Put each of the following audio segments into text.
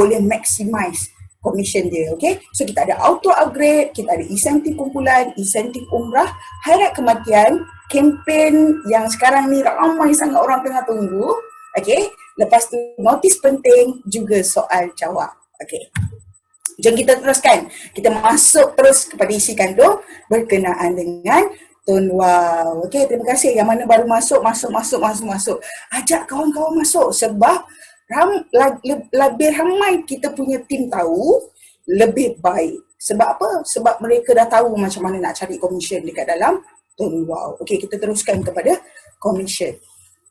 boleh maximize commission dia, okay? So kita ada auto upgrade, kita ada insentif kumpulan, insentif umrah, hairat kematian, kempen yang sekarang ni ramai sangat orang tengah tunggu, okay? Lepas tu notis penting, juga soal jawab, okay? Jom kita teruskan, kita masuk terus kepada isi kandung berkenaan dengan Tun Wow. Okay, terima kasih. Yang mana baru masuk. Ajak kawan-kawan masuk sebab lebih ramai kita punya tim tahu, lebih baik. Sebab apa? Sebab mereka dah tahu macam mana nak cari commission dekat dalam Tun Wow. Okey, kita teruskan kepada commission.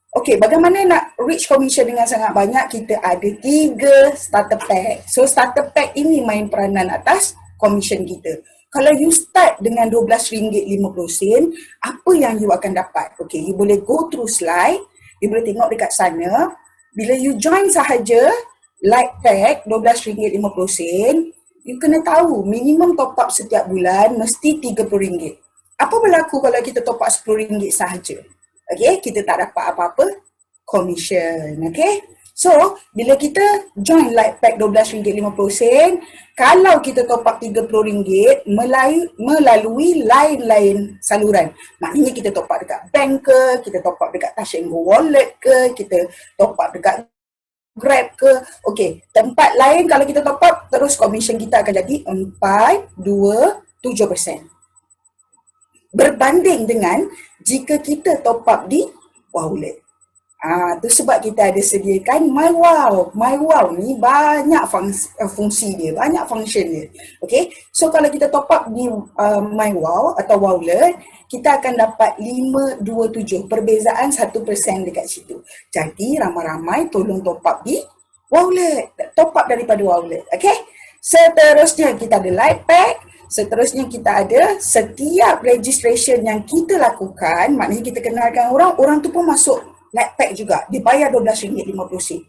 Okey, bagaimana nak reach commission dengan sangat banyak? Kita ada 3 starter pack. So starter pack ini main peranan atas commission kita. Kalau you start dengan RM12.50, apa yang you akan dapat? Okey, you boleh go through slide, you boleh tengok dekat sana. Bila you join sahaja light pack RM12.50, you kena tahu minimum top up setiap bulan mesti RM30. Apa berlaku kalau kita top up RM10 sahaja? Okay, kita tak dapat apa-apa commission. Okay, so bila kita join light pack RM12.50, kalau kita top up RM30 melalui lain-lain saluran, maknanya kita top up dekat bank ke, kita top up dekat Touch 'n Go wallet ke, kita top up dekat Grab ke, okey, tempat lain kalau kita top up, terus commission kita akan jadi 427%. Berbanding dengan jika kita top up di wallet. Tu sebab kita ada sediakan My Wow. My Wow ni banyak fungsi dia, banyak function dia. Okay, so kalau kita top up di My Wow atau wallet, kita akan dapat 527, perbezaan 1% dekat situ. Jadi ramai-ramai tolong top up di wallet, top up daripada wallet. Okay, seterusnya kita ada light pack. Seterusnya kita ada setiap registration yang kita lakukan, maknanya kita kenalkan orang, orang tu pun masuk light pack juga, dia bayar RM12.50.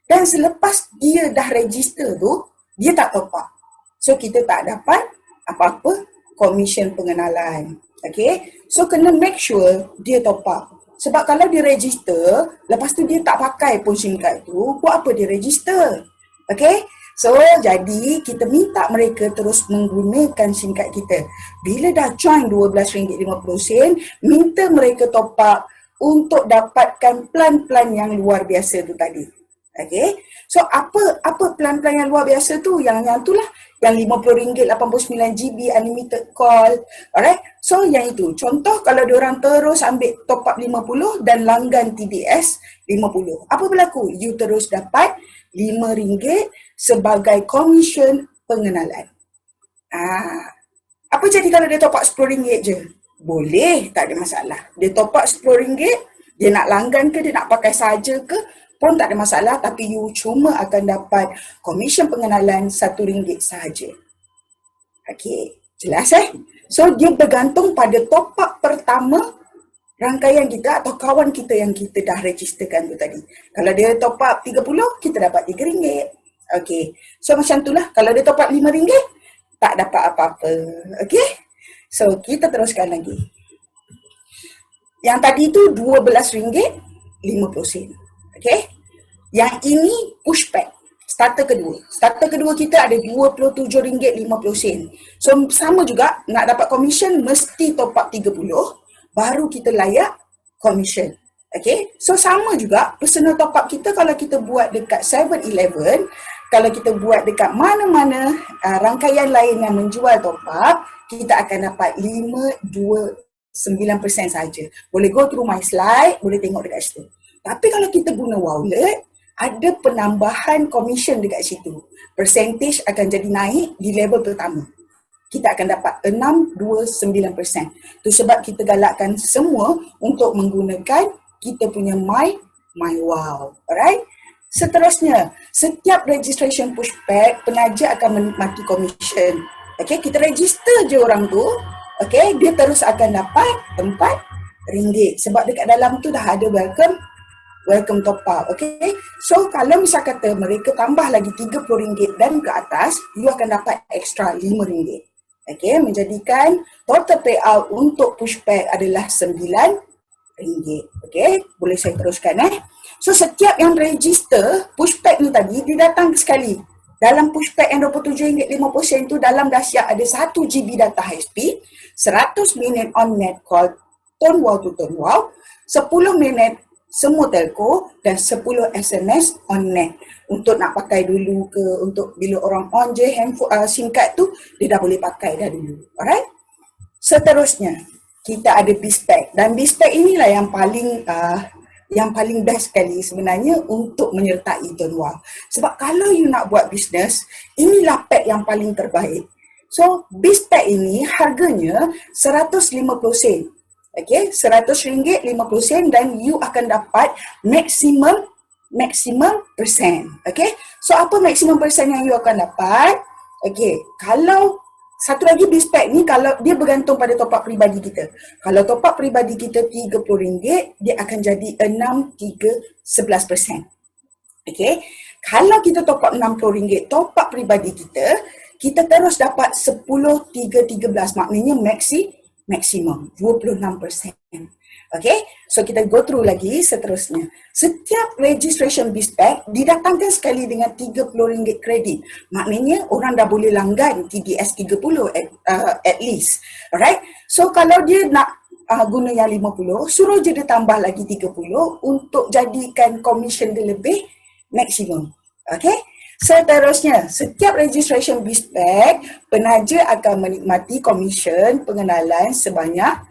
Dan selepas dia dah register tu, dia tak top up. So kita tak dapat apa-apa commission pengenalan. Okay, so kena make sure dia top up. Sebab kalau dia register, lepas tu dia tak pakai pun SIM card tu, buat apa dia register? Okay, so jadi kita minta mereka terus menggunakan SIM card kita. Bila dah join RM12.50, minta mereka top up untuk dapatkan plan-plan yang luar biasa tu tadi. Okay, so apa plan-plan yang luar biasa tu? Yang tu lah, yang RM50 89GB unlimited call. Alright, so yang itu. Contoh kalau diorang terus ambil top up 50 dan langgan TDS 50. Apa berlaku? You terus dapat RM5 sebagai commission pengenalan. Apa jadi kalau dia top up RM10 je? Boleh, tak ada masalah. Dia top up RM10, dia nak langgan ke, dia nak pakai saja ke, pun tak ada masalah, tapi you cuma akan dapat commission pengenalan RM1 sahaja. Okey, jelas So dia bergantung pada top up pertama rangkaian kita atau kawan kita yang kita dah registerkan tu tadi. Kalau dia top up 30, kita dapat RM3. Okey, so macam itulah. Kalau dia top up RM5, tak dapat apa-apa. Okey, so kita teruskan lagi. Yang tadi tu RM12.50. Okay, yang ini pushback. Starter kedua. Starter kedua kita ada RM27.50. So sama juga, nak dapat commission mesti top up 30, baru kita layak commission. Okay, so sama juga personal top up kita kalau kita buat dekat 7-Eleven, kalau kita buat dekat mana-mana rangkaian lain yang menjual top up, kita akan dapat 529% saja. Boleh go through my slide, boleh tengok dekat situ. Tapi kalau kita guna wallet, ada penambahan commission dekat situ. Percentage akan jadi naik di level pertama. Kita akan dapat 629%. Itu sebab kita galakkan semua untuk menggunakan kita punya My Wow. Alright? Seterusnya, setiap registration pushback, penaja akan menikmati commission. Okay, kita register je orang tu, okay, dia terus akan dapat RM4. Sebab dekat dalam tu dah ada welcome top up. Okay, so kalau misal kata mereka tambah lagi RM30 dan ke atas, you akan dapat extra RM5. Okay, menjadikan total payout untuk pushback adalah RM9. Okay, boleh saya teruskan So setiap yang register pushback ni tadi, dia datang sekali. dalam pushback yang RM27.50 tu dalam dahsyat ada 1 GB data high speed, 100 minit on net call tone wall to tone wall, 10 minit semua telco dan 10 SMS on net. Untuk nak pakai dulu ke, untuk bila orang on je handphone SIM card tu, dia dah boleh pakai dah dulu. Alright? Seterusnya, kita ada BizPack, dan BizPack inilah yang paling best sekali sebenarnya untuk menyertai tone wall. Sebab kalau you nak buat bisnes, inilah pack yang paling terbaik. So, BizPack ini harganya 150 sen. Okay, RM100.50 dan you akan dapat maksimum persen. Okay, so apa maksimum persen yang you akan dapat? Okay, kalau satu lagi BizPack ni, kalau dia bergantung pada top up peribadi kita. Kalau top up peribadi kita RM30, dia akan jadi 6,311%. Okay, kalau kita top up RM60 top up peribadi kita terus dapat 10,313, maknanya maksimum 26%. Okay, so kita go through lagi seterusnya. Setiap registration BizPack didatangkan sekali dengan RM30 kredit. Maknanya orang dah boleh langgan TDS 30 at least. Alright, so kalau dia nak guna yang 50, suruh je dia tambah lagi 30 untuk jadikan commission dia lebih maksimum. Okay, seterusnya, setiap registration BizPack, penaja akan menikmati komisen pengenalan sebanyak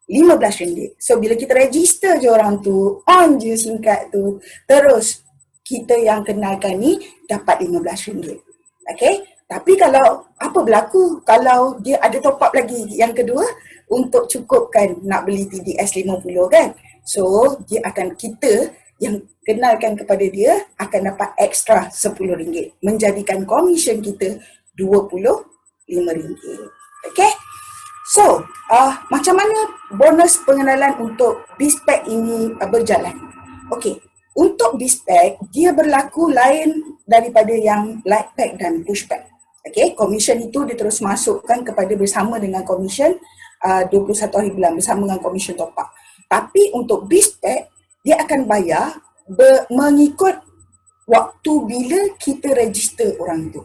RM15. So, bila kita register je orang tu, on je SIM card tu, terus kita yang kenalkan ni dapat RM15. Okay? Tapi kalau apa berlaku kalau dia ada top up lagi yang kedua untuk cukupkan nak beli TDS 50 kan? So, kita yang kenalkan kepada dia akan dapat ekstra RM10, menjadikan komisen kita RM25. Okay? So, macam mana bonus pengenalan untuk BizPack ini berjalan? Okay, untuk BizPack, dia berlaku lain daripada yang Lightpack dan Pushpack. Okay, komisen itu dia terus masukkan kepada bersama dengan komisen 21 hari bulan bersama dengan komisen top up. Tapi untuk BizPack, dia akan bayar mengikut waktu bila kita register orang itu.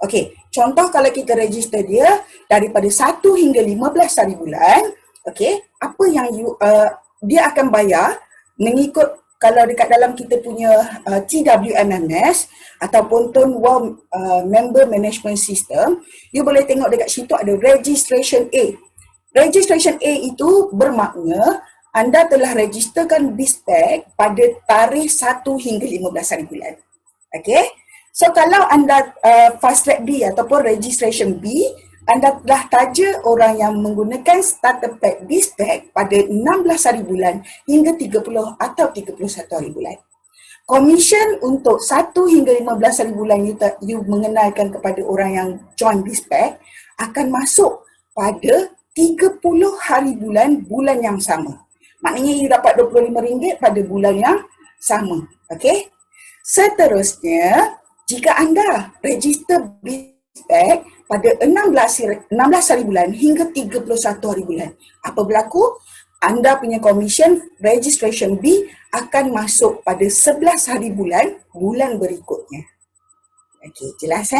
Okey, contoh kalau kita register dia daripada 1 hingga 15 hari bulan, okey, apa yang dia akan bayar mengikut kalau dekat dalam kita punya TWMMS ataupun Tone Wall Member Management System, you boleh tengok dekat situ ada Registration A. Registration A itu bermakna anda telah registerkan BizPack pada tarikh 1 hingga 15 hari bulan. Okey? So kalau anda fast track B ataupun registration B, anda telah taja orang yang menggunakan starter pack BizPack pada 16 hari bulan hingga 30 atau 31 hari bulan. Komisen untuk 1 hingga 15 hari bulan you mengenalkan kepada orang yang join BizPack akan masuk pada 30 hari bulan yang sama. Maknanya you dapat RM25 pada bulan yang sama. Okey? Seterusnya, jika anda register BizPack pada 16 hari bulan hingga 31 hari bulan, apa berlaku? Anda punya komisen registration B akan masuk pada 11 hari bulan berikutnya. Okey, jelas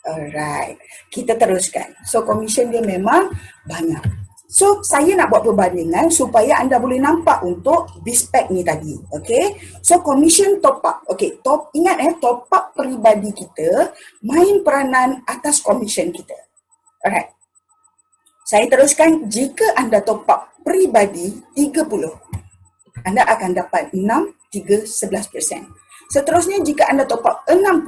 Alright, kita teruskan. So, komisen dia memang banyak. So, saya nak buat perbandingan supaya anda boleh nampak untuk BizPack ni tadi. Okay. So, komisen top up. Okay, ingat top up peribadi kita main peranan atas komisen kita. Alright. Saya teruskan, jika anda top up peribadi 30, anda akan dapat 6,311%. Seterusnya, jika anda top up 60,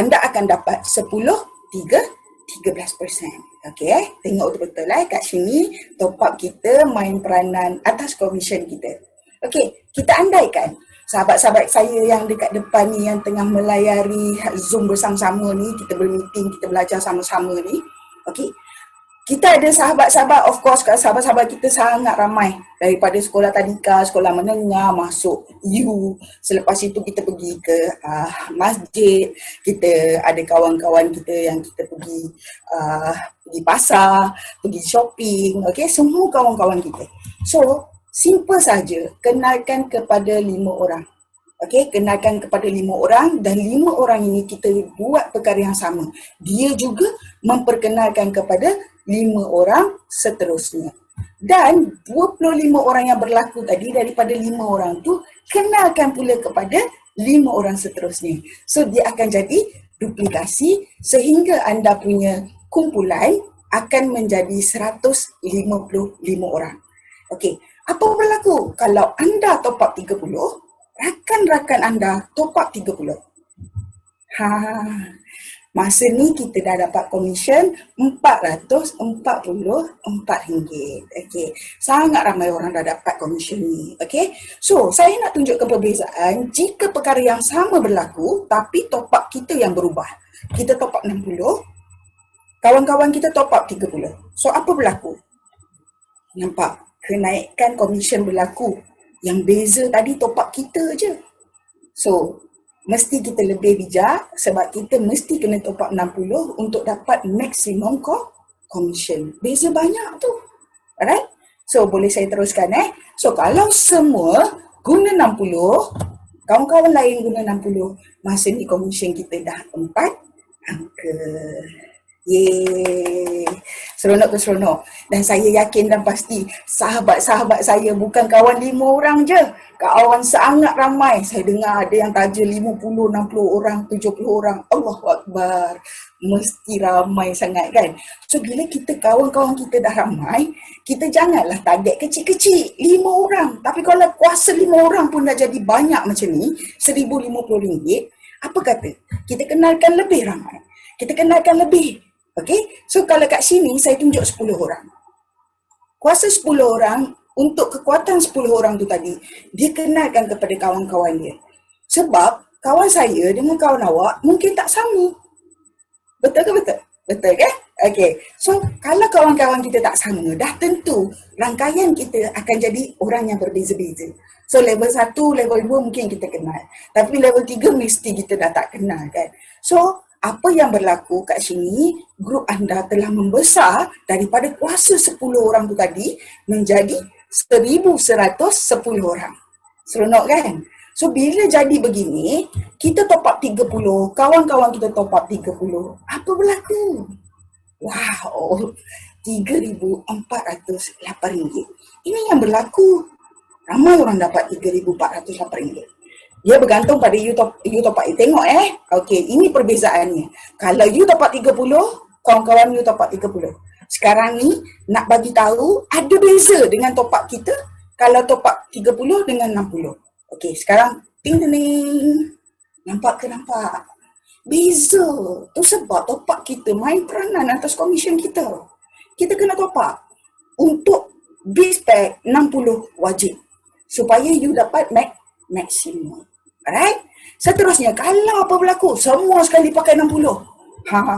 anda akan dapat 10,13%. Okey, tengok betul-betul kat sini top up kita main peranan atas komisen kita. Okey, kita andaikan sahabat-sahabat saya yang dekat depan ni yang tengah melayari Zoom bersama-sama ni, kita bermeeting, kita belajar sama-sama ni. Okey, kita ada sahabat-sahabat, of course sahabat-sahabat kita sangat ramai daripada sekolah tadika, sekolah menengah, masuk U. Selepas itu kita pergi ke masjid, kita ada kawan-kawan kita yang kita pergi pasar, pergi shopping, okay? Semua kawan-kawan kita. So, simple saja, kenalkan kepada 5 orang. Okey, kenalkan kepada 5 orang dan 5 orang ini kita buat perkara yang sama. Dia juga memperkenalkan kepada 5 orang seterusnya. Dan 25 orang yang berlaku tadi daripada 5 orang tu kenalkan pula kepada 5 orang seterusnya. So dia akan jadi duplikasi sehingga anda punya kumpulan akan menjadi 155 orang. Okey, apa berlaku kalau anda top up 30, rakan-rakan anda top up 30? Masa ni kita dah dapat komisen RM444. Okey, sangat ramai orang dah dapat komisen ni. Okey, so saya nak tunjukkan perbezaan jika perkara yang sama berlaku tapi top up kita yang berubah. Kita top up 60, kawan-kawan kita top up 30. So apa berlaku? Nampak? Kenaikan komisen berlaku. Yang beza tadi top up kita je. So, mesti kita lebih bijak sebab kita mesti kena top up 60 untuk dapat maksimum commission. Beza banyak tu. Alright? So, boleh saya teruskan So, kalau semua guna 60, kawan-kawan lain guna 60, masa ni commission kita dah 4 angka. Yeay. Seronok ke seronok. Dan saya yakin dan pasti sahabat-sahabat saya bukan kawan 5 orang je. Kawan sangat ramai. Saya dengar ada yang taja 50, 60 orang, 70 orang. Allahu Akbar. Mesti ramai sangat kan. So bila kita kawan-kawan kita dah ramai, kita janganlah target kecil-kecil 5 orang. Tapi kalau kuasa 5 orang pun dah jadi banyak macam ni, RM1,050, apa kata? Kita kenalkan lebih ramai. Kita kenalkan lebih. Okay, so kalau kat sini saya tunjuk 10 orang. Kuasa 10 orang, untuk kekuatan 10 orang tu tadi, dia kenalkan kepada kawan-kawan dia. Sebab kawan saya dengan kawan awak mungkin tak sama. Betul ke betul? Betul kan? Okay, so kalau kawan-kawan kita tak sama, dah tentu rangkaian kita akan jadi orang yang berbeza-beza. So level 1, level 2 mungkin kita kenal. Tapi level 3 mesti kita dah tak kenal kan. So apa yang berlaku kat sini, grup anda telah membesar daripada kuasa 10 orang tu tadi menjadi 1,110 orang. Seronok kan? So bila jadi begini, kita top up 30, kawan-kawan kita top up 30. Apa berlaku? Wow, RM3,408. Ini yang berlaku. Ramai orang dapat RM3,408. Dia bergantung pada you top up. Tengok Okey, ini perbezaannya. Kalau you top up 30, kawan-kawan you top up 30. Sekarang ni nak bagi tahu ada beza dengan top up kita kalau top up 30 dengan 60. Okey, sekarang ting. Nampak ke nampak? Beza. Tu sebab top up kita main peranan atas komisen kita. Kita kena top up untuk base pack 60 wajib supaya you dapat maksimum. Alright? Seterusnya, kalau apa berlaku? Semua sekali pakai 60.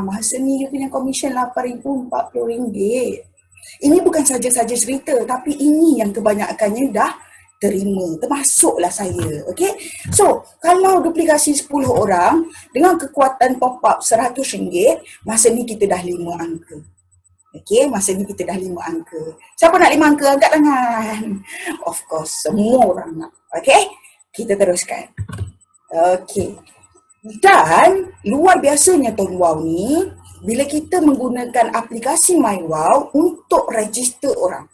Masa ni you punya komisen RM8,040. Ini bukan saja-saja cerita, tapi ini yang kebanyakannya dah terima. Termasuklah saya. Okay? So, kalau duplikasi 10 orang dengan kekuatan top up RM100, masa ni kita dah 5 angka. Okay, masa ni kita dah 5 angka. Siapa nak 5 angka? Angkat tangan. Of course, semua orang nak. Okay? Kita teruskan. Okey. Dan luar biasanya Tuan Wow ni, bila kita menggunakan aplikasi MyWow untuk register orang.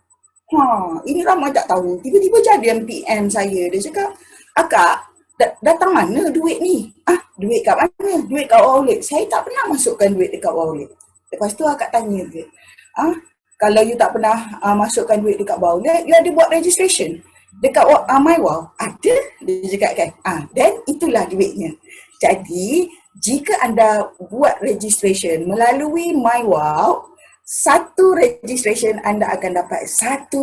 Ini ramai tak tahu. Tiba-tiba jadi PM saya. Dia cakap, "Akak, datang mana duit ni?" Duit kat mana? Duit kat wallet. Saya tak pernah masukkan duit dekat wallet. Lepas tu akak tanya dia, kalau you tak pernah masukkan duit dekat wallet, you ada buat registration dekat MyWow? Ada, dia cakap kan. Dan itulah duitnya. Jadi, jika anda buat registration melalui MyWow, satu registration anda akan dapat RM1.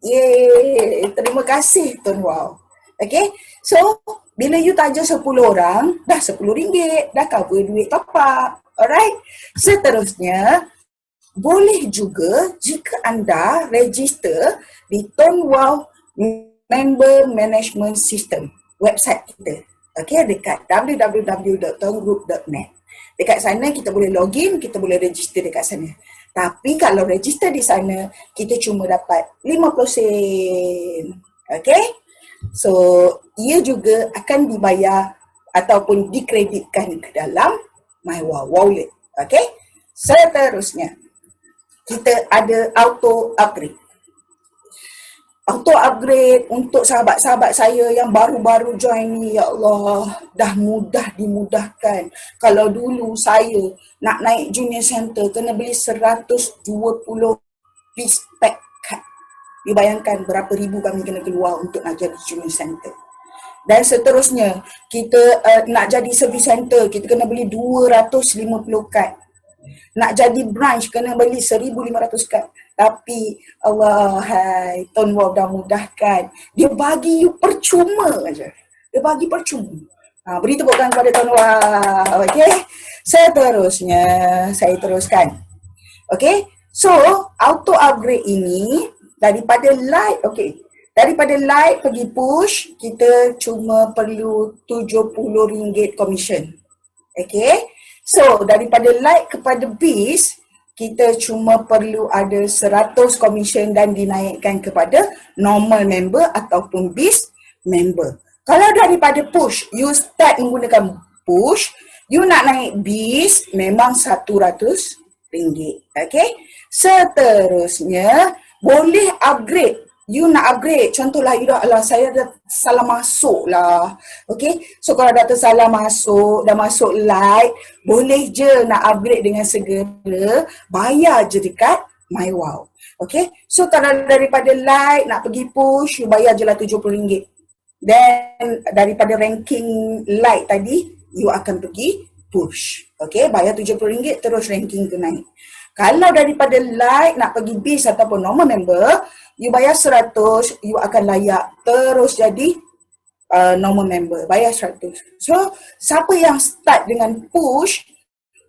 Yeay, terima kasih Tuan Wow. Okay, so bila you taja 10 orang, dah RM10, dah cover duit top up. Alright, seterusnya, boleh juga jika anda register di Tuan Wow Member Management System, website kita. Okay, dekat www.tongroup.net. Dekat sana kita boleh login, kita boleh register dekat sana. Tapi kalau register di sana, kita cuma dapat 50 sen. Okay? So, ia juga akan dibayar ataupun dikreditkan ke dalam MyWow Wallet. Okay? Seterusnya, kita ada auto upgrade. Auto upgrade untuk sahabat-sahabat saya yang baru-baru join ni, ya Allah, dah mudah dimudahkan. Kalau dulu saya nak naik junior center kena beli 120 piece pack card. Dibayangkan berapa ribu kami kena keluar untuk nak jadi junior center. Dan seterusnya, kita nak jadi service center, kita kena beli 250 kad. Nak jadi branch kena beli 1,500 kad. Tapi Allah, hai, Tuan Wow dah mudahkan. Dia bagi you percuma aja. Dia bagi percuma. Beri tepukan kepada Tuan Wow. Okay. Seterusnya, saya teruskan. Okay. So, auto upgrade ini daripada light, okay. Daripada light pergi push, kita cuma perlu RM70 commission. Okay. So, daripada light kepada beast, kita cuma perlu ada 100 commission dan dinaikkan kepada normal member ataupun beast member. Kalau daripada push, you start menggunakan push, you nak naik beast, memang RM100. Okay. Seterusnya, boleh upgrade. You nak upgrade, contohlah you dah, saya dah salah masuk lah. Okay, so kalau dah tersalah masuk, dah masuk light, boleh je nak upgrade dengan segera, bayar je dekat MyWow. Okay, so kalau daripada light nak pergi push, you bayar je lah RM70. Then daripada ranking light tadi, you akan pergi push. Okay, bayar RM70 terus ranking tu naik. Kalau daripada light nak pergi beast ataupun normal member, you bayar 100, you akan layak terus jadi normal member, bayar 100. So, siapa yang start dengan push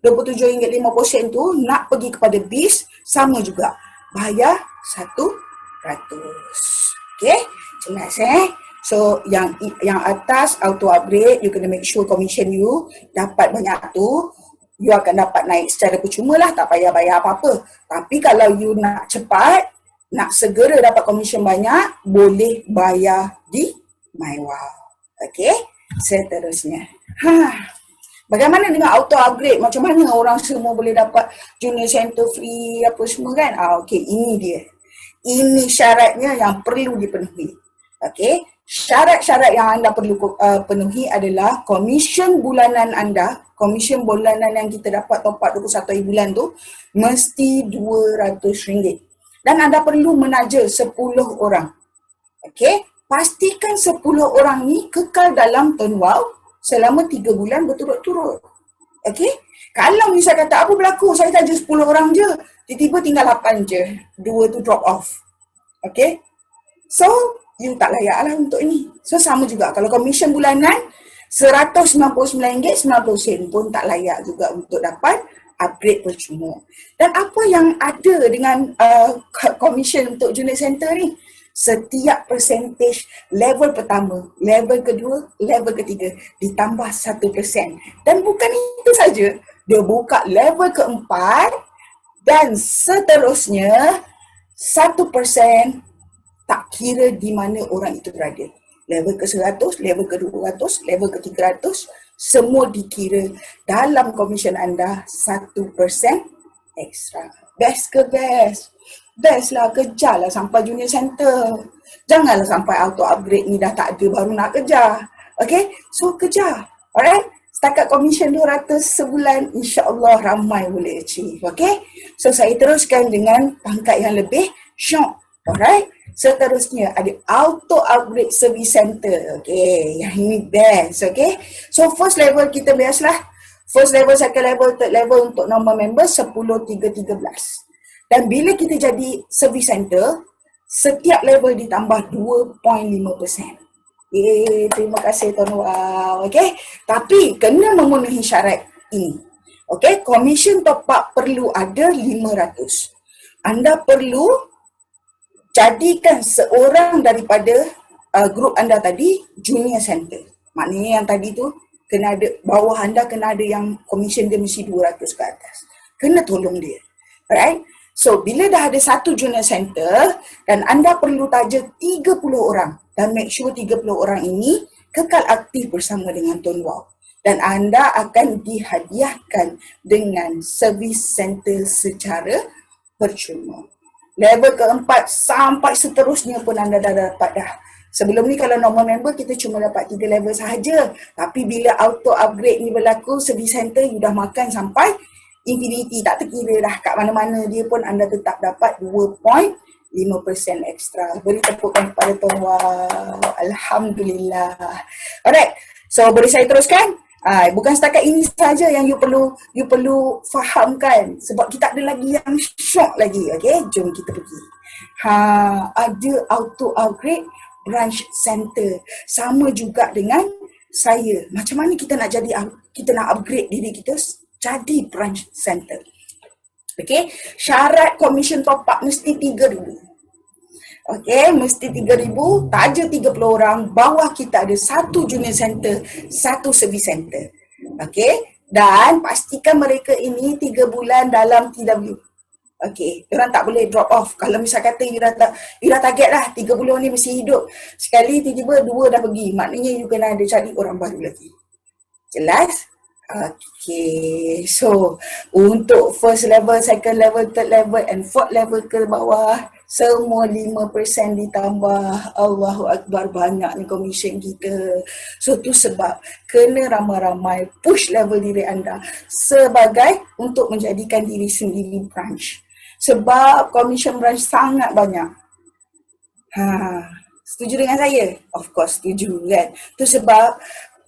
RM27.50 tu nak pergi kepada beast, sama juga, bayar 100. Okay, jelas So, yang atas auto upgrade, you kena make sure commission you dapat banyak tu. You akan dapat naik secara percuma lah, tak payah bayar apa-apa. Tapi kalau you nak cepat, nak segera dapat komisen banyak, boleh bayar di MyWow. Okay, seterusnya. Bagaimana dengan auto upgrade? Macam mana orang semua boleh dapat junior center free apa semua kan? Okay, ini dia. Ini syaratnya yang perlu dipenuhi. Okay, syarat-syarat yang anda perlu penuhi adalah komisen bulanan anda, komisen bulanan yang kita dapat top up 21 hari bulan tu, mesti RM200. Dan anda perlu menaja 10 orang. Okay, pastikan 10 orang ni kekal dalam Tuan Wow selama 3 bulan berturut-turut. Okay, kalau misal kata apa berlaku, saya taja 10 orang je, tiba-tiba tinggal 8 je, 2 tu drop off. Okay, so you tak layak lah untuk ini. So sama juga kalau komisen bulanan RM199.90 pun tak layak juga untuk dapat upgrade percuma. Dan apa yang ada dengan komisen untuk junior center ni? Setiap percentage level pertama, level kedua, level ketiga ditambah 1%. Dan bukan itu saja, dia buka level keempat dan seterusnya 1%. Tak kira di mana orang itu berada. Level ke-100, level ke-200, level ke-300, semua dikira dalam komisen anda 1% ekstra. Best ke best? Best lah, kejar lah sampai junior center. Janganlah sampai auto upgrade ni dah tak ada baru nak kejar. Okay, so kejar. Alright, setakat komisen 200 sebulan, insyaAllah ramai boleh achieve. Okay, so saya teruskan dengan pangkat yang lebih syok. Alright, seterusnya ada auto upgrade service center. Okay, yang ini best. Okay, so first level kita biasalah. First level, second level, third level untuk normal member 10, 3, 13. Dan bila kita jadi service center, setiap level ditambah 2.5%. Terima kasih Tuan Wow. Okay, tapi kena memenuhi syarat ini. Okay, commission top up perlu ada 500. Anda perlu jadikan seorang daripada grup anda tadi junior center. Maknanya yang tadi tu kena ada, bawah anda kena ada yang komisen dia mesti 200 ke atas. Kena tolong dia. Alright? So, bila dah ada satu junior center dan anda perlu taja 30 orang. dan make sure 30 orang ini kekal aktif bersama dengan Tuan Wow. Dan anda akan dihadiahkan dengan servis center secara percuma. Level keempat sampai seterusnya pun anda dah dapat dah. Sebelum ni kalau normal member kita cuma dapat 3 level sahaja. Tapi bila auto upgrade ni berlaku, service center you dah makan sampai infinity. Tak terkira dah kat mana-mana dia pun anda tetap dapat 2.5% extra. Beri tepukan kepada Tuan Wow. Alhamdulillah. Alright. So boleh saya teruskan? Bukan setakat ini saja yang you perlu fahamkan, sebab kita ada lagi yang syok lagi. Okay, jom kita pergi. Ada auto upgrade branch center. Sama juga dengan saya. Macam mana kita nak upgrade diri kita jadi branch center? Okay, syarat commission top up mesti 3,000. Okay, mesti 3,000, taja 30 orang, bawah kita ada 1 junior center, 1 service center. Okay, dan pastikan mereka ini 3 bulan dalam TW. Okay, orang tak boleh drop off. Kalau misal kata you dah target lah 3 bulan ni mesti hidup, sekali tiba-tiba 2 dah pergi, maknanya you kena ada cari orang baru lagi. Jelas? Okay, so untuk first level, second level, third level and fourth level ke bawah, semua 5% ditambah. Allahu Akbar, banyak ni commission kita. So tu sebab kena ramai-ramai push level diri anda sebagai untuk menjadikan diri sendiri branch. Sebab commission branch sangat banyak. Setuju dengan saya? Of course setuju kan. Tu sebab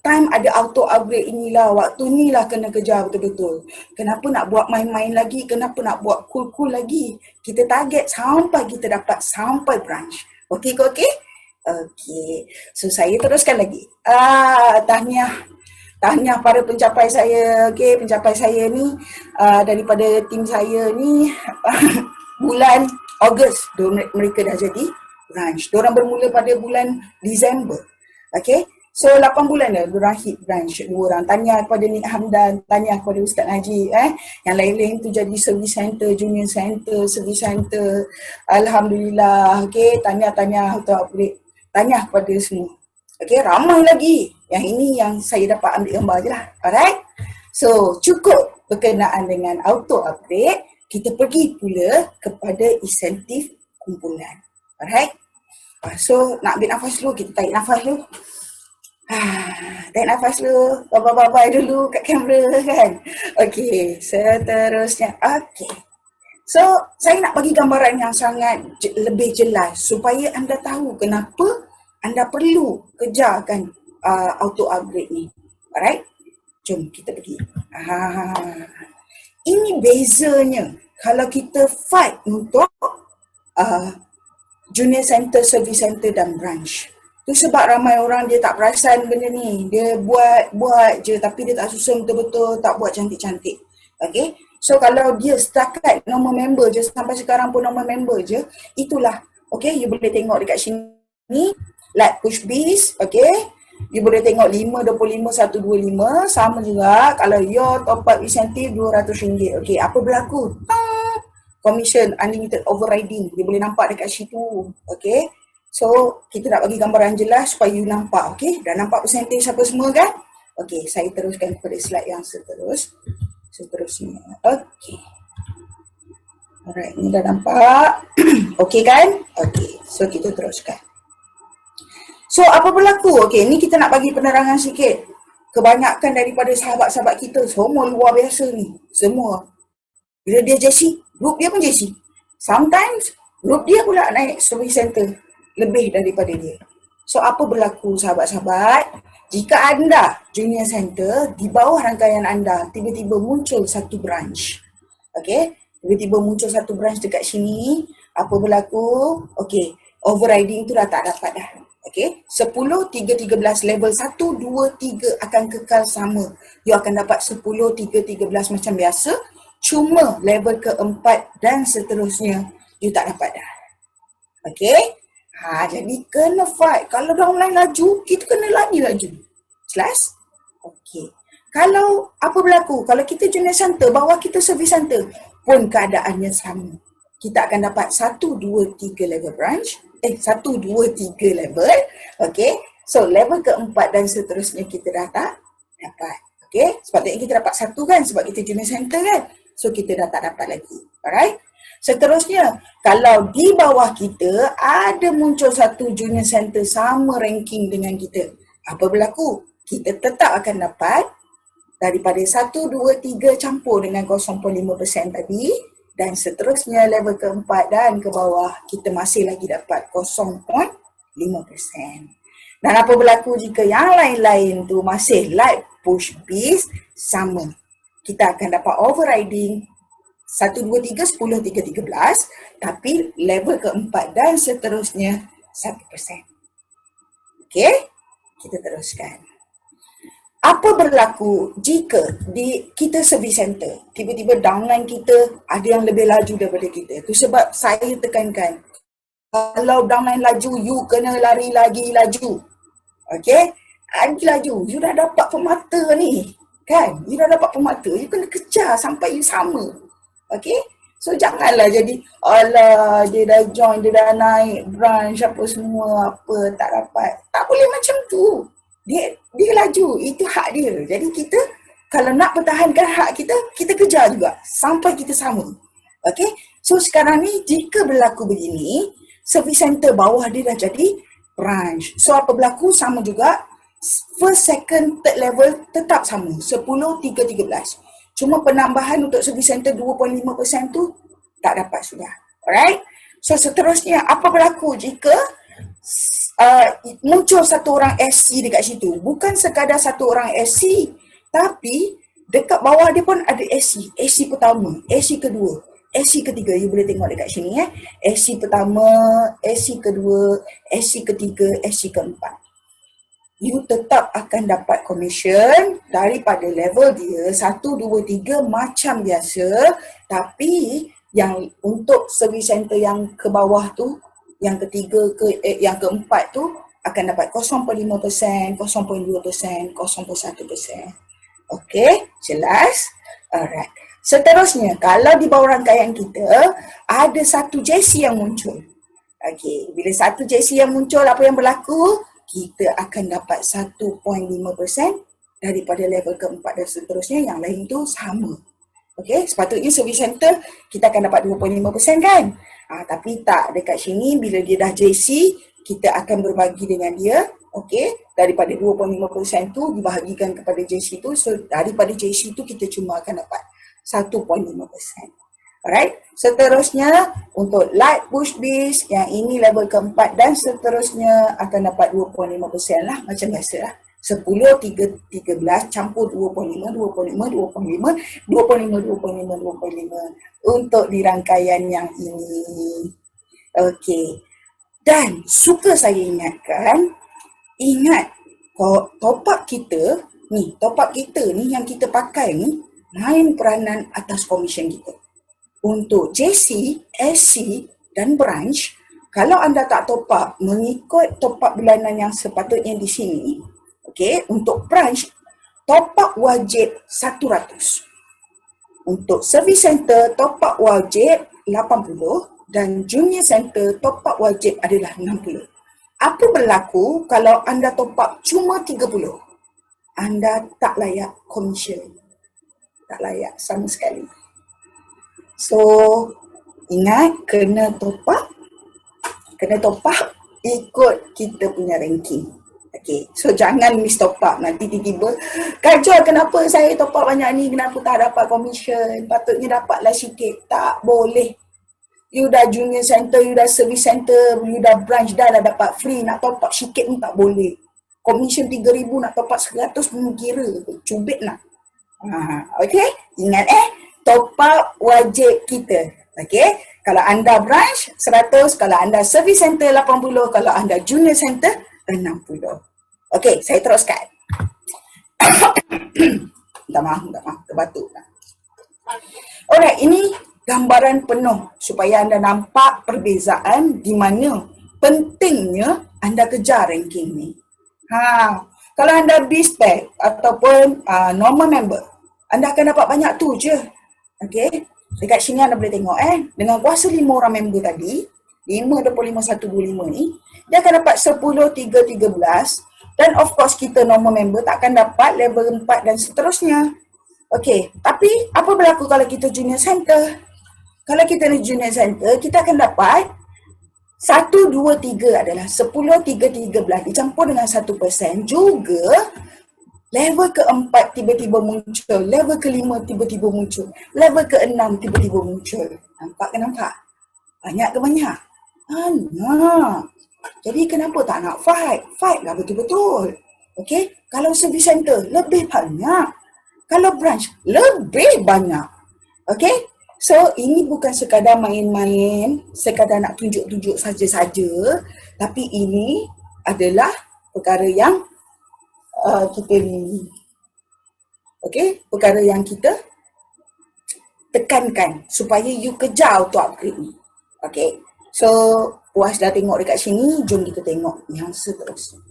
time ada auto upgrade inilah, waktu ni lah kena kejar betul-betul. Kenapa nak buat main-main lagi? Kenapa nak buat cool-cool lagi? Kita target sampai kita dapat sampai branch. Okey ke okey? Okey. So saya teruskan lagi. Tahniah para pencapai saya. Okey, pencapai saya ni daripada tim saya ni bulan Ogos mereka dah jadi branch. Diorang bermula pada bulan Disember. Okey. So 8 bulan dah diorang hit branch 2 orang. Tahniah kepada Nik Hamdan, tahniah kepada Ustaz Najib. Yang lain-lain tu jadi service center, junior center, service center. Alhamdulillah. Okey, tahniah untuk upgrade. Tahniah kepada semua. Okey, ramai lagi. Yang ini yang saya dapat ambil gambar je lah. Alright. So cukup berkenaan dengan auto upgrade. Kita pergi pula kepada insentif kumpulan. Alright. So nak ambil nafas dulu, kita tarik nafas dulu. Tarik nafas dulu, bye-bye dulu kat kamera kan. Okey, seterusnya. Okey. So, saya nak bagi gambaran yang sangat lebih jelas supaya anda tahu kenapa anda perlu kejarkan auto upgrade ni. Alright? Jom kita pergi. Ini bezanya kalau kita fight untuk junior center, service center dan branch. Tu sebab ramai orang dia tak perasan benda ni. Dia buat je tapi dia tak susun betul-betul, tak buat cantik-cantik. Okay. So kalau dia setakat normal member je, sampai sekarang pun normal member je, itulah. Okay, you boleh tengok dekat sini. Like push bees, okay. You boleh tengok 5, 25, 125. Sama juga kalau your top up incentive RM200. Okay, apa berlaku? Commission unlimited overriding. Dia boleh nampak dekat situ. Okay. So, kita nak bagi gambaran jelas supaya you nampak, okay? Dah nampak persentage apa semua kan? Okay, saya teruskan kepada slide yang seterusnya. Okay. Alright, ni dah nampak. Okay kan? Okay, so kita teruskan. So, apa berlaku? Okay, ni kita nak bagi penerangan sikit. Kebanyakan daripada sahabat-sahabat kita, semua luar biasa ni. Semua. Bila dia JC, group dia pun JC. Sometimes, group dia pula naik service center. Lebih daripada dia. So apa berlaku sahabat-sahabat? Jika anda junior center, di bawah rangkaian anda tiba-tiba muncul satu branch. Okay, tiba-tiba muncul satu branch dekat sini. Apa berlaku? Okay, overriding tu dah tak dapat dah. Okay, 10, 3, 13, level 1, 2, 3 akan kekal sama. You akan dapat 10, 3, 13 macam biasa. Cuma level keempat dan seterusnya you tak dapat dah. Okay. Jadi kena fight. Kalau downline laju, kita kena lagi laju. Jelas? Okey. Kalau apa berlaku? Kalau kita junior center, bawah kita service center, pun keadaannya sama. kita akan dapat 1, 2, 3 level branch. 1, 2, 3 level. Okay. So level keempat dan seterusnya kita dah tak dapat. Okay. Sepatutnya kita dapat 1 kan sebab kita junior center kan. So kita dah tak dapat lagi. Alright. Seterusnya, kalau di bawah kita ada muncul satu junior center sama ranking dengan kita, apa berlaku? Kita tetap akan dapat daripada 1, 2, 3 campur dengan 0.5% tadi, dan seterusnya level keempat dan ke bawah kita masih lagi dapat 0.5%. Dan apa berlaku jika yang lain-lain tu masih like push bis sama? Kita akan dapat overriding 1, 2, 3, 10, 3, 13, tapi level keempat dan seterusnya 1%. Okey, kita teruskan. Apa berlaku jika kita service center, tiba-tiba downline kita ada yang lebih laju daripada kita? Itu sebab saya tekankan, kalau downline laju, you kena lari lagi laju. Okey, lagi laju, you dah dapat pemata ni. Kan, you dah dapat pemata, you kena kejar sampai you sama. Okay, so janganlah jadi alah dia dah join, dia dah naik branch apa semua, apa tak dapat. Tak boleh macam tu. Dia laju, itu hak dia. Jadi kita kalau nak pertahankan hak kita, kita kejar juga sampai kita sama. Okay, so sekarang ni jika berlaku begini, service center bawah dia dah jadi branch. So apa berlaku? Sama juga, first, second, third level tetap sama, 10, 3, 13. Cuma penambahan untuk service center 2.5% tu tak dapat sudah. Alright? So seterusnya, apa berlaku jika muncul satu orang SC dekat situ? Bukan sekadar satu orang SC, tapi dekat bawah dia pun ada SC. SC pertama, SC kedua, SC ketiga. You boleh tengok dekat sini SC pertama, SC kedua, SC ketiga, SC keempat. You tetap akan dapat commission daripada level dia 1, 2, 3 macam biasa, tapi yang untuk service center yang ke bawah tu, yang ketiga yang keempat tu akan dapat 0.5%, 0.2%, 0.1%. Okey, jelas? Alright. Seterusnya, kalau di bawah rangkaian kita ada satu JC yang muncul. Okey, bila satu JC yang muncul, apa yang berlaku? Kita akan dapat 1.5% daripada level keempat dan seterusnya, yang lain tu sama. Okey, sepatutnya service center kita akan dapat 2.5% kan? Tapi tak, dekat sini bila dia dah JC, kita akan berbagi dengan dia. Okey, daripada 2.5% tu dibahagikan kepada JC tu. So daripada JC tu kita cuma akan dapat 1.5%. Alright, seterusnya untuk light push bis, yang ini level keempat dan seterusnya akan dapat 2.5% lah, macam biasa lah. 10, 3, 13 campur 2.5, 2.5, 2.5, 2.5, 2.5, 2.5 untuk di rangkaian yang ini. Okey, dan suka saya ingatkan, ingat top up kita ni, yang kita pakai ni main peranan atas komisen kita. Untuk JC, SC dan branch, kalau anda tak top up mengikut top up bulanan yang sepatutnya di sini, okey, untuk branch top up wajib 100. Untuk service center top up wajib 80 dan junior center top up wajib adalah 60. Apa berlaku kalau anda top up cuma 30? Anda tak layak komisen. Tak layak sama sekali. So, ingat kena top up ikut kita punya ranking. Okay, so jangan miss top up. Nanti tiba-tiba, Kak Joy, kenapa saya top up banyak ni, kenapa tak dapat commission? Patutnya dapatlah sikit. Tak boleh. You dah junior center, you dah service center, you dah branch dah dapat free. Nak top up sikit pun tak boleh. Commission 3,000 nak top up 100 pun kira. Cubit lah. Okay, ingat top up wajib kita. Okey, kalau anda branch 100, kalau anda service center 80, kalau anda junior center 60. Okey, saya teruskan. Minta maaf, terbatuk. Alright, ini gambaran penuh supaya anda nampak perbezaan di mana pentingnya anda kejar ranking ni. Kalau anda B-Spec ataupun normal member, anda akan dapat banyak tu je. Okay, Dekat sini anda boleh tengok dengan kuasa 5 orang member tadi, 5, 25, 1, 25 ni, dia akan dapat 10, 3, 13 dan of course kita normal member tak akan dapat level 4 dan seterusnya. Okey, tapi apa berlaku kalau kita junior center? Kalau kita ni junior center, kita akan dapat 1, 2, 3 adalah 10, 3, 13 dicampur dengan 1% juga. Level ke-4 tiba-tiba muncul, level ke-5 tiba-tiba muncul, level ke-6 tiba-tiba muncul. Nampak ke nampak? Banyak ke banyak? Banyak. Jadi kenapa tak nak fight? Fight lah betul-betul. Okey, kalau service center lebih banyak. Kalau branch lebih banyak. Okey? So, ini bukan sekadar main-main, sekadar nak tunjuk-tunjuk saja-saja, tapi ini adalah perkara yang kita ni. Okey, perkara yang kita tekankan supaya you kejar auto upgrade ni. Okey. So, puas dah tengok dekat sini, jom kita tengok yang seterusnya.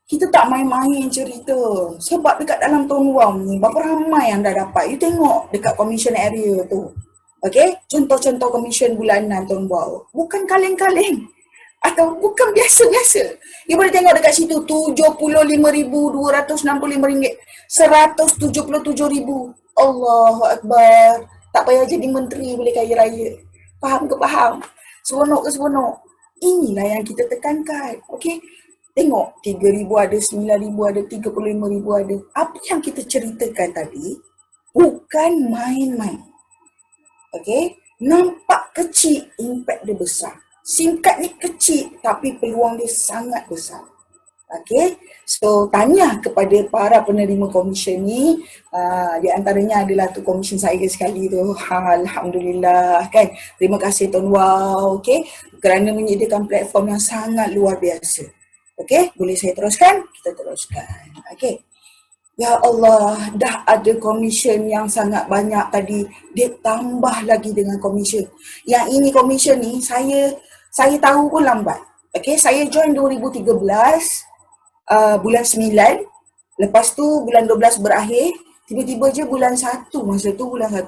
Kita tak main-main cerita. Sebab dekat dalam Tone Wow ni, berapa ramai yang dah dapat. You tengok dekat commission area tu. Okay? Contoh-contoh commission bulanan Tone Wow. Bukan kaleng-kaleng. Atau bukan biasa-biasa. You boleh tengok dekat situ, RM75,265. RM177,000. Allahu Akbar. Tak payah jadi menteri boleh kaya raya. Faham ke faham? Seronok ke seronok? Inilah yang kita tekankan. Okay? Tengok, 3,000 ada, 9,000 ada, 35,000 ada. Apa yang kita ceritakan tadi bukan main-main. Okay? Nampak kecil, impact dia besar. Singkat ni kecil, tapi peluang dia sangat besar. Okay? So, tanya kepada para penerima komisen ni, di antaranya adalah tu komisen saya sekali tu. Alhamdulillah, kan? Terima kasih Tone Wow, okay? Kerana menyediakan platform yang sangat luar biasa. Okey, boleh saya teruskan? Kita teruskan. Okey. Ya Allah, dah ada komisen yang sangat banyak tadi. Dia tambah lagi dengan komisen. Yang ini komisen ni, saya tahu pun lambat. Okey, saya join 2013, bulan 9. Lepas tu bulan 12 berakhir. Tiba-tiba je bulan 1, masa tu bulan 1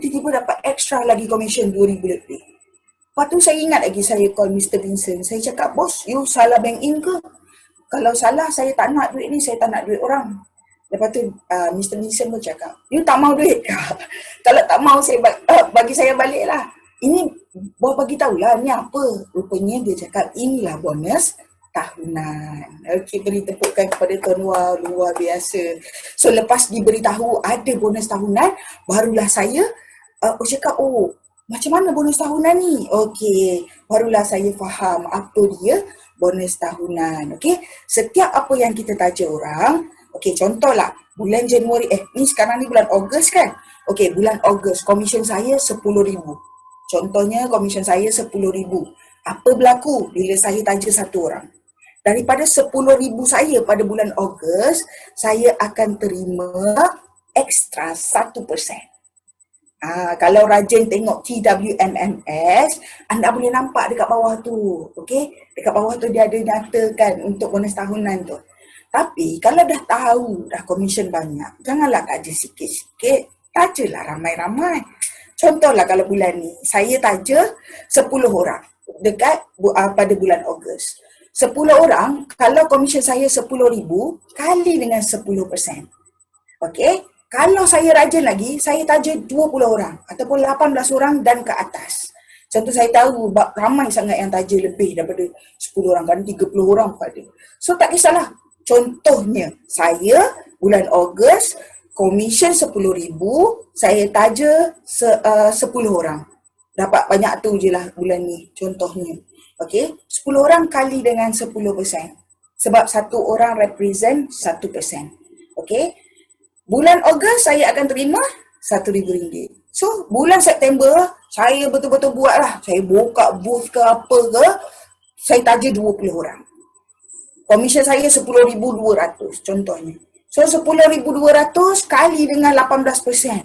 tiba-tiba dapat extra lagi komisen 2,000 lebih. Lepas tu saya ingat lagi saya call Mr. Vincent. Saya cakap, bos, you salah bank in ke? Kalau salah, saya tak nak duit ni, saya tak nak duit orang. Lepas tu Mr. Vincent pun cakap, you tak mau duit ke? Kalau tak mau, saya bagi saya balik lah. Ini, bos bagi tahulah ni apa. Rupanya dia cakap, inilah bonus tahunan. Okey, beri tepukan kepada Tone Wow, luar biasa. So, lepas diberitahu ada bonus tahunan, barulah saya cakap, oh, macam mana bonus tahunan ni? Okey, barulah saya faham apa dia bonus tahunan. Okey, setiap apa yang kita taja orang, okey, contohlah bulan Januari, ni sekarang ni bulan Ogos kan? Okey, bulan Ogos komisen saya 10,000. Contohnya komisen saya 10,000. Apa berlaku bila saya taja satu orang? Daripada 10,000 saya pada bulan Ogos, saya akan terima ekstra 1%. Kalau rajin tengok TWMMS, anda boleh nampak dekat bawah tu. Okey? Dekat bawah tu dia ada nyatakan untuk bonus tahunan tu. Tapi kalau dah tahu dah komisen banyak, janganlah taja sikit-sikit. Tajalah ramai-ramai. Contohlah kalau bulan ni, saya taja 10 orang dekat pada bulan Ogos. 10 orang, kalau komisen saya 10,000 kali dengan 10%. Okey? Kalau saya rajin lagi, saya taja 20 orang ataupun 18 orang dan ke atas. Contoh saya tahu ramai sangat yang taja lebih daripada 10 orang, kan 30 orang pada. So tak kisahlah. Contohnya, saya bulan Ogos, komisen 10,000, saya taja 10 orang. Dapat banyak tu je lah bulan ni, contohnya. Okey, 10 orang kali dengan 10%. Sebab satu orang represent 1%. Okey. Bulan Ogos saya akan terima RM1,000. So, bulan September saya betul-betul buat lah. Saya buka booth ke apa ke, saya taja 20 orang. Komisen saya 10,200 contohnya. So, 10,200 kali dengan 18%.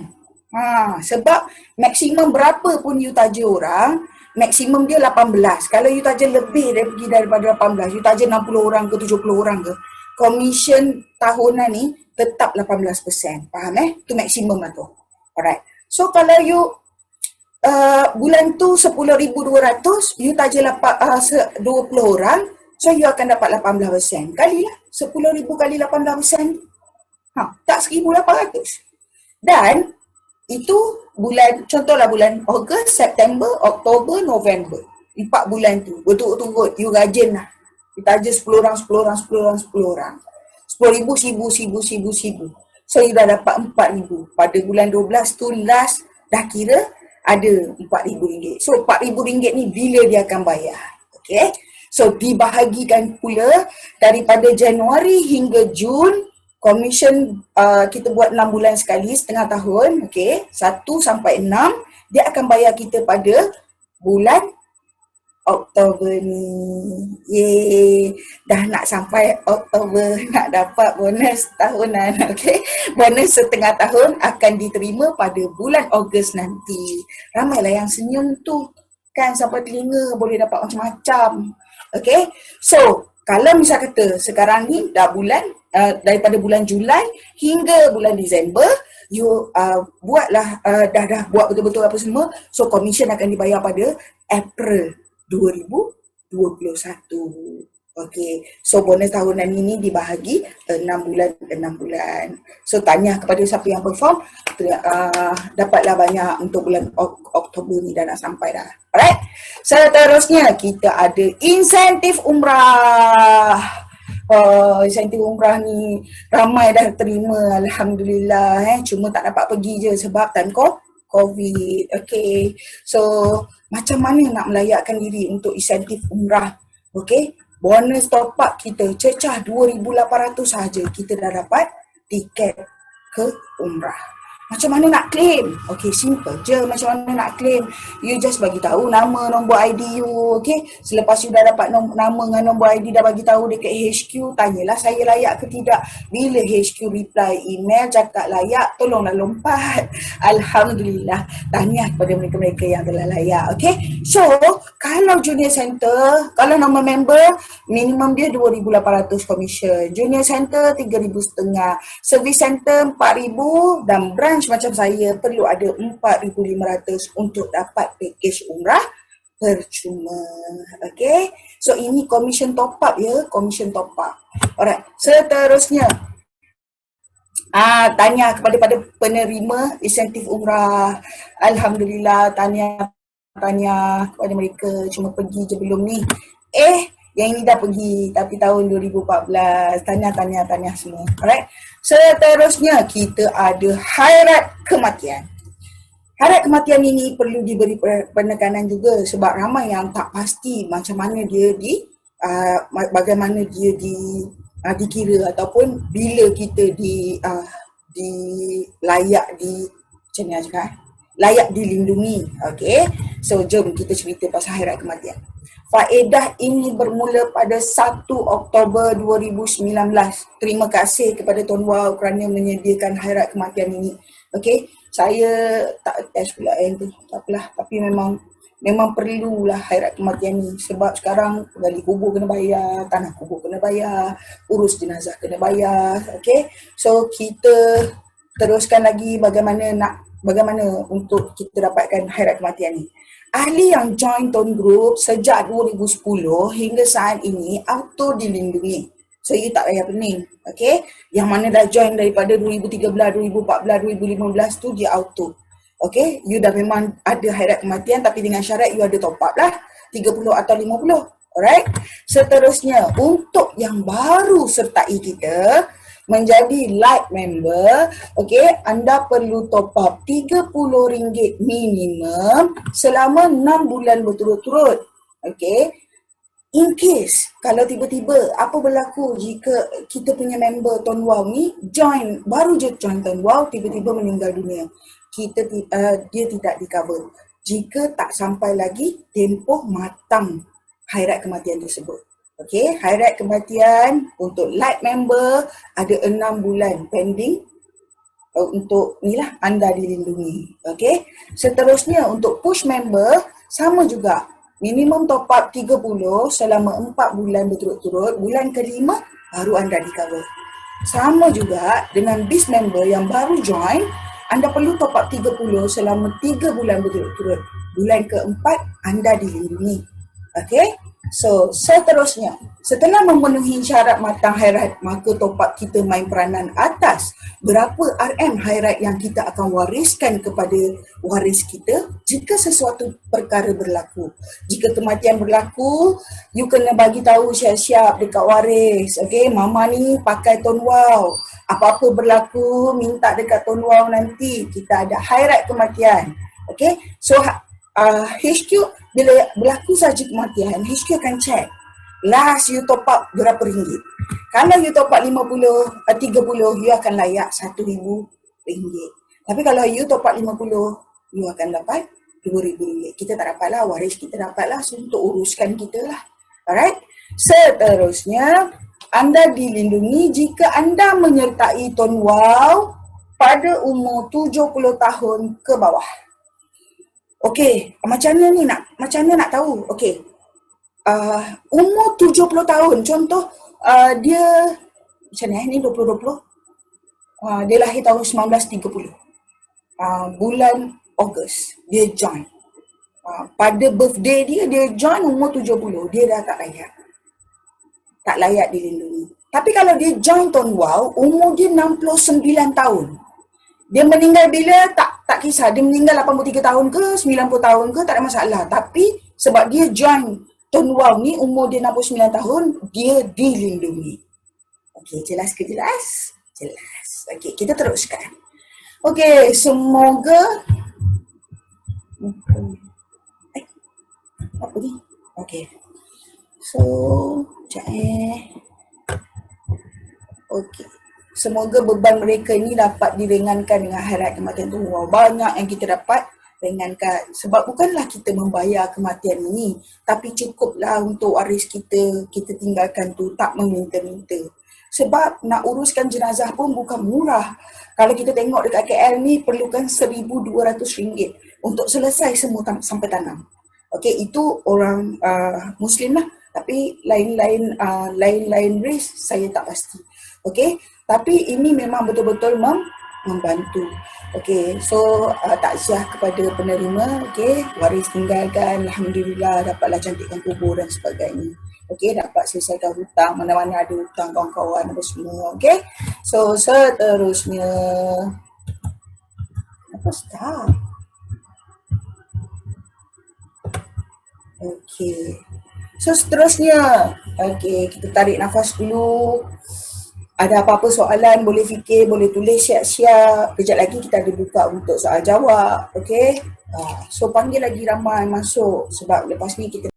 Sebab maksimum berapa pun you taja orang, maksimum dia 18. Kalau you taja lebih daripada 18, you taja 60 orang ke 70 orang ke, komisen tahunan ni tetap 18%. Faham Itu maksimum lah tu. Alright. So kalau you bulan tu 10,200, you taja 20 orang, so you akan dapat 18%. Kalilah 10,000 kali 18%. Tak 1,800. Dan itu bulan, contohlah bulan Ogos, September, Oktober, November. 4 bulan tu, betul-betul you rajin lah. Kita aja 10 orang, 10 orang, 10 orang, 10 orang. 10,000, 1,000. So you dah dapat 4,000. Pada bulan 12 tu last, dah kira ada RM4,000. So RM4,000 ni bila dia akan bayar? Okay. So dibahagikan pula daripada Januari hingga Jun, komisen kita buat 6 bulan sekali, setengah tahun. Okay. 1 sampai 6, dia akan bayar kita pada bulan Oktober ni. Yeay, dah nak sampai Oktober, nak dapat bonus tahunan. Okay, bonus setengah tahun akan diterima pada bulan Ogos nanti. Ramailah yang senyum tu kan, sampai telinga boleh dapat macam-macam. Okay, so kalau misal kata sekarang ni dah bulan daripada bulan Julai hingga bulan Disember, you buatlah dah buat betul-betul apa semua, so komisen akan dibayar pada April 2021. Okey, so bonus tahunan ini dibahagi 6 bulan. So tanya kepada siapa yang perform, dapatlah banyak untuk bulan Oktober ni dah nak sampai dah. Alright. Seterusnya kita ada insentif umrah. Insentif umrah ni ramai dah terima, alhamdulillah. Cuma tak dapat pergi je sebab time COVID. Okay, so macam mana nak melayakkan diri untuk insentif umrah? Okay, bonus top up kita cecah 2,800 saja, kita dah dapat tiket ke umrah. Macam mana nak claim? Okay, simple je macam mana nak claim. You just bagi tahu nama, nombor ID you. Okay, selepas you dah dapat nama dengan nombor ID, dah bagi tahu dekat HQ, tanyalah saya layak ke tidak. Bila HQ reply email cakap layak, tolonglah lompat. Alhamdulillah, tahniah kepada mereka-mereka yang telah layak. Okay, so kalau junior center, kalau nama member minimum dia 2,800 komisen, junior center 3,500, service center 4,000 dan branch macam saya perlu ada 4,500 untuk dapat package umrah percuma. Okay, so ini komisen top up ya, komisen top up. Alright, seterusnya tanya kepada penerima insentif umrah. Alhamdulillah, tanya kepada mereka, cuma pergi je belum ni. Yang ini dah pergi tapi tahun 2014. Tanya semua. Alright. Seterusnya kita ada hairat kematian. Hairat kematian ini perlu diberi penekanan juga sebab ramai yang tak pasti macam mana dia bagaimana dia dikira ataupun bila kita layak dilindungi. Okay, so jom kita cerita pasal hairat kematian. Faedah ini bermula pada 1 Oktober 2019. Terima kasih kepada Tuan Wow kerana menyediakan hairat kematian ini. Okay, saya tak attach pula yang tu, tak apalah, tapi memang perlulah hairat kematian ni sebab sekarang gali kubur kena bayar, tanah kubur kena bayar, urus jenazah kena bayar. Okay, so kita teruskan lagi bagaimana untuk kita dapatkan hairat kematian ni. Ahli yang join Tone Group sejak 2010 hingga saat ini auto dilindungi. So you tak payah pening. Okay, yang mana dah join daripada 2013, 2014, 2015 tu dia auto. Okay, you dah memang ada hairat kematian tapi dengan syarat you ada top up lah 30 atau 50. Alright. Seterusnya untuk yang baru sertai kita menjadi light member, okay, anda perlu top up RM30 minimum selama 6 bulan berturut-turut. Okay, in case kalau tiba-tiba apa berlaku jika kita punya member Tuan Wow ni baru je join Tuan Wow, tiba-tiba meninggal dunia, dia tidak di cover jika tak sampai lagi tempoh matang hairat kematian tersebut. Okay, hairat kematian untuk light member ada 6 bulan pending untuk inilah anda dilindungi. Okay, seterusnya untuk push member sama juga, minimum top up 30 selama 4 bulan berturut-turut. Bulan kelima baru anda di cover. Sama juga dengan BIS member yang baru join, anda perlu top up 30 selama 3 bulan berturut-turut. Bulan keempat, anda dilindungi. Okay? So, seterusnya, setelah memenuhi syarat matang hairat, maka top up kita main peranan atas berapa RM hairat yang kita akan wariskan kepada waris kita jika sesuatu perkara berlaku. Jika kematian berlaku, you kena bagi tahu siap-siap dekat waris. Okay, mama ni pakai Ton Wow. Apa-apa berlaku, minta dekat Ton Wow nanti. Kita ada hairat kematian. Okay, so HQ bila berlaku saja kematian, HQ akan check last you top up berapa ringgit. Kalau you top up 30, you akan layak RM1,000. Tapi kalau you top up 50, you akan dapat RM2,000. Kita tak dapat lah, waris kita dapat lah, so untuk uruskan kita lah. Alright. Seterusnya, anda dilindungi jika anda menyertai Ton Wow pada umur 70 tahun ke bawah. Okey, macam mana nak tahu? Okey, umur 70 tahun, contoh dia macam ni 2020, dia lahir tahun 1930, bulan Ogos dia join. Pada birthday dia join umur 70, dia dah tak layak dilindungi. Tapi kalau dia join Ton Wow, umur dia 69 tahun. Dia meninggal bila tak kisah, dia meninggal 83 tahun ke 90 tahun ke tak ada masalah. Tapi sebab dia join Ton Wow ni umur dia 69 tahun, dia dilindungi. Okey, jelas ke jelas? Jelas. Okey, kita teruskan. Okey, semoga apa ni? Okey. So, okey. Semoga beban mereka ni dapat diringankan dengan hairat kematian Ton Wow. Banyak yang kita dapat ringankan. Sebab bukanlah kita membayar kematian ini, tapi cukuplah untuk waris kita tinggalkan tu, tak meminta-minta. Sebab nak uruskan jenazah pun bukan murah. Kalau kita tengok dekat KL ni perlukan RM1,200 untuk selesai semua sampai tanam. Okey, itu orang Muslim lah. Tapi lain-lain race saya tak pasti. Okey, tapi ini memang betul-betul membantu. Okey, so takziah kepada penerima. Okey, waris tinggalkan, alhamdulillah dapatlah cantikkan kubur dan sebagainya. Okey, dapat selesaikan hutang, mana-mana ada hutang kawan-kawan apa semua. Okey, so seterusnya apa start? Okey, so seterusnya, okey, kita tarik nafas dulu. Ada apa-apa soalan boleh fikir, boleh tulis siap-siap. Kejap lagi kita ada buka untuk soal jawab. Okey. So panggil lagi ramai masuk sebab lepas ni kita